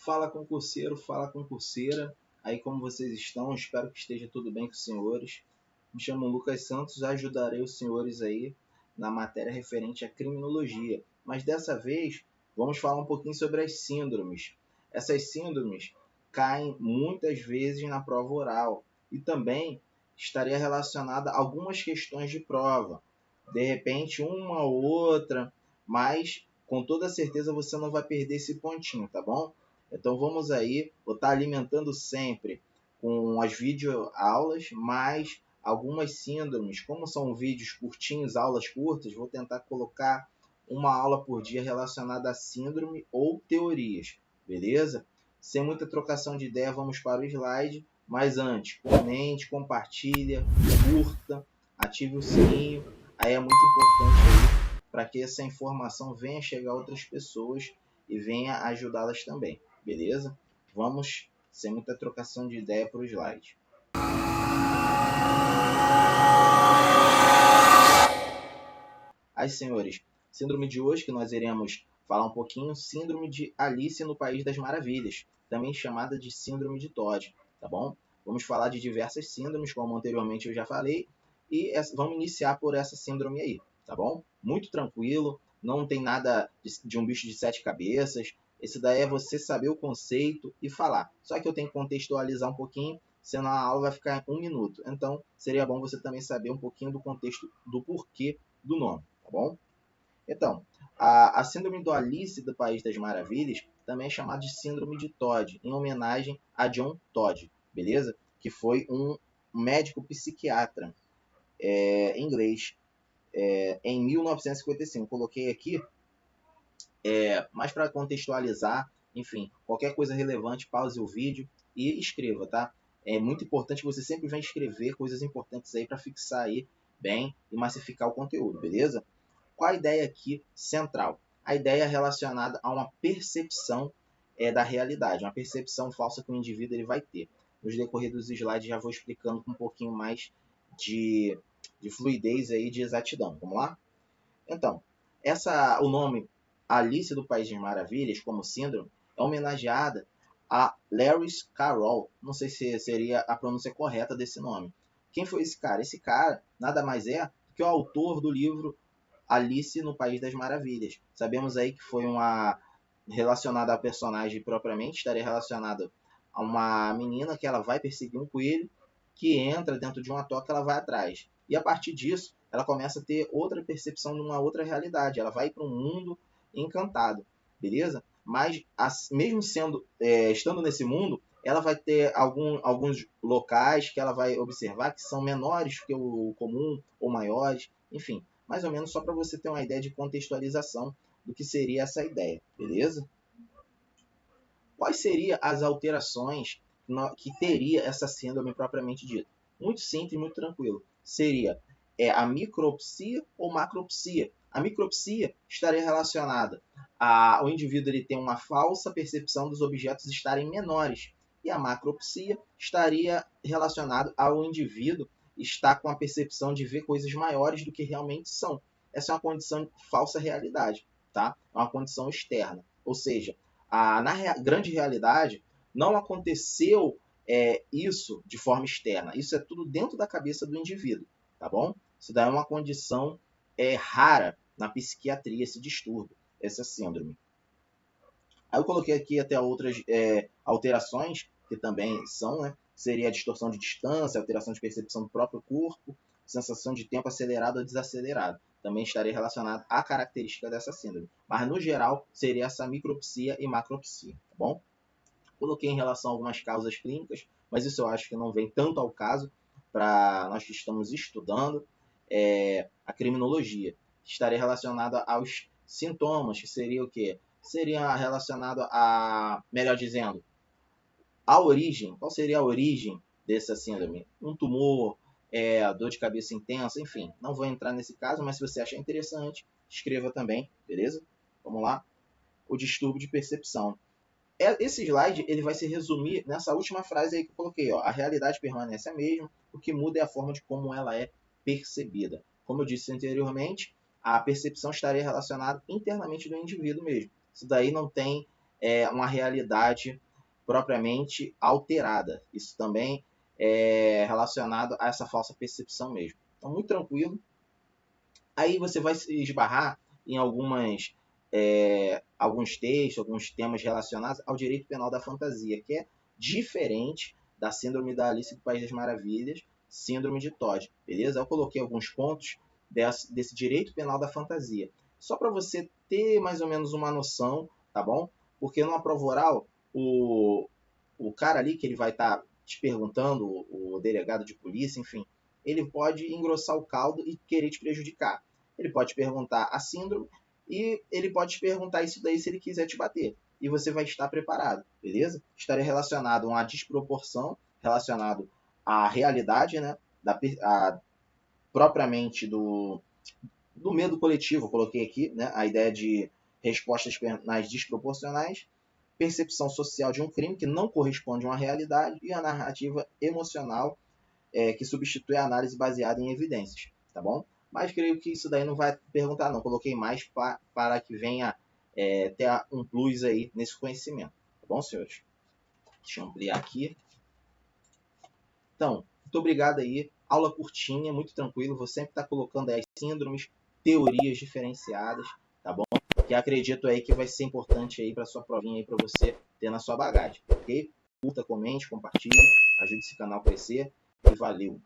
Fala concurseiro, fala concurseira. Aí como vocês estão? Espero que esteja tudo bem com os senhores. Me chamo Lucas Santos, ajudarei os senhores aí na matéria referente à criminologia. Mas dessa vez vamos falar um pouquinho sobre as síndromes. Essas síndromes caem muitas vezes na prova oral e também estaria relacionada a algumas questões de prova. De repente uma ou outra, mas com toda certeza você não vai perder esse pontinho, tá bom? Então vamos aí, vou estar alimentando sempre com as videoaulas, mas algumas síndromes, como são vídeos curtinhos, aulas curtas, vou tentar colocar uma aula por dia relacionada a síndrome ou teorias, beleza? Sem muita trocação de ideia, vamos para o slide, mas antes, comente, compartilha, curta, ative o sininho, aí é muito importante para que essa informação venha chegar a outras pessoas e venha ajudá-las também. Beleza? Vamos, sem muita trocação de ideia, para o slide. Aí, senhores, síndrome de hoje que nós iremos falar um pouquinho, síndrome de Alice no País das Maravilhas, também chamada de síndrome de Todd, tá bom? Vamos falar de diversas síndromes, como anteriormente eu já falei, e vamos iniciar por essa síndrome aí, tá bom? Muito tranquilo, não tem nada de um bicho de 7 cabeças. Esse daí é você saber o conceito e falar. Só que eu tenho que contextualizar um pouquinho, senão a aula vai ficar em 1 minuto. Então, seria bom você também saber um pouquinho do contexto do porquê do nome, tá bom? Então, a síndrome do Alice do País das Maravilhas também é chamada de síndrome de Todd, em homenagem a John Todd, beleza? Que foi um médico psiquiatra inglês em 1955. Coloquei aqui, mas para contextualizar, enfim, qualquer coisa relevante, pause o vídeo e escreva, tá? É muito importante que você sempre venha escrever coisas importantes aí para fixar aí bem e massificar o conteúdo, beleza? Qual a ideia aqui central? A ideia é relacionada a uma percepção da realidade, uma percepção falsa que o indivíduo ele vai ter. Nos decorrer dos slides já vou explicando com um pouquinho mais de fluidez aí, de exatidão. Vamos lá? Então, o nome Alice do País das Maravilhas, como síndrome, é homenageada a Lewis Carroll. Não sei se seria a pronúncia correta desse nome. Quem foi esse cara? Esse cara nada mais é do que o autor do livro Alice no País das Maravilhas. Sabemos aí que foi relacionada a personagem propriamente, estaria relacionada a uma menina que ela vai perseguir um coelho, que entra dentro de uma toca, ela vai atrás. E a partir disso, ela começa a ter outra percepção de uma outra realidade. Ela vai para um mundo encantado, beleza? Mas mesmo estando nesse mundo, ela vai ter alguns locais que ela vai observar que são menores que o comum ou maiores, enfim, mais ou menos só para você ter uma ideia de contextualização do que seria essa ideia, beleza? Quais seriam as alterações que teria essa síndrome propriamente dita? Muito simples e muito tranquilo. Seria a micropsia ou macropsia. A micropsia estaria relacionada ao indivíduo ele ter uma falsa percepção dos objetos estarem menores. E a macropsia estaria relacionada ao indivíduo estar com a percepção de ver coisas maiores do que realmente são. Essa é uma condição de falsa realidade, tá? É uma condição externa. Ou seja, grande realidade, não aconteceu isso de forma externa. Isso é tudo dentro da cabeça do indivíduo, tá bom? Isso daí é uma condição rara na psiquiatria, esse distúrbio, essa síndrome. Aí eu coloquei aqui até outras alterações, que também são, né? Seria a distorção de distância, alteração de percepção do próprio corpo, sensação de tempo acelerado ou desacelerado. Também estaria relacionado à característica dessa síndrome. Mas, no geral, seria essa micropsia e macropsia, tá bom? Coloquei em relação a algumas causas clínicas, mas isso eu acho que não vem tanto ao caso para nós que estamos estudando a criminologia. Estaria relacionada aos sintomas, que seria o quê? Seria relacionado a, melhor dizendo, a origem. Qual seria a origem dessa síndrome? Um tumor, dor de cabeça intensa, enfim. Não vou entrar nesse caso, mas se você achar interessante, escreva também, beleza? Vamos lá. O distúrbio de percepção. Esse slide ele vai se resumir nessa última frase aí que eu coloquei. Ó. A realidade permanece a mesma, o que muda é a forma de como ela é percebida. Como eu disse anteriormente, a percepção estaria relacionada internamente do indivíduo mesmo. Isso daí não tem uma realidade propriamente alterada. Isso também é relacionado a essa falsa percepção mesmo. Então, muito tranquilo. Aí você vai se esbarrar em alguns textos, alguns temas relacionados ao direito penal da fantasia, que é diferente da síndrome da Alice do País das Maravilhas, síndrome de Todd, beleza? Eu coloquei alguns pontos desse direito penal da fantasia, só para você ter mais ou menos uma noção, tá bom? Porque numa prova oral, o cara ali que ele vai estar te perguntando, o delegado de polícia, enfim, ele pode engrossar o caldo e querer te prejudicar. Ele pode te perguntar a síndrome e ele pode te perguntar isso daí se ele quiser te bater. E você vai estar preparado, beleza? Estaria relacionado a uma desproporção, relacionado à realidade, né? Propriamente do medo coletivo, eu coloquei aqui, né? A ideia de respostas penais desproporcionais, percepção social de um crime que não corresponde a uma realidade e a narrativa emocional que substitui a análise baseada em evidências, tá bom? Mas creio que isso daí não vai perguntar, não. Coloquei mais para que venha ter um plus aí nesse conhecimento, tá bom, senhores? Deixa eu ampliar aqui. Então, muito obrigado aí. Aula curtinha, muito tranquilo. Vou sempre estar colocando aí as síndromes, teorias diferenciadas, tá bom? Que acredito aí que vai ser importante aí para sua provinha aí para você ter na sua bagagem, ok? Curta, comente, compartilhe, ajude esse canal a crescer e valeu!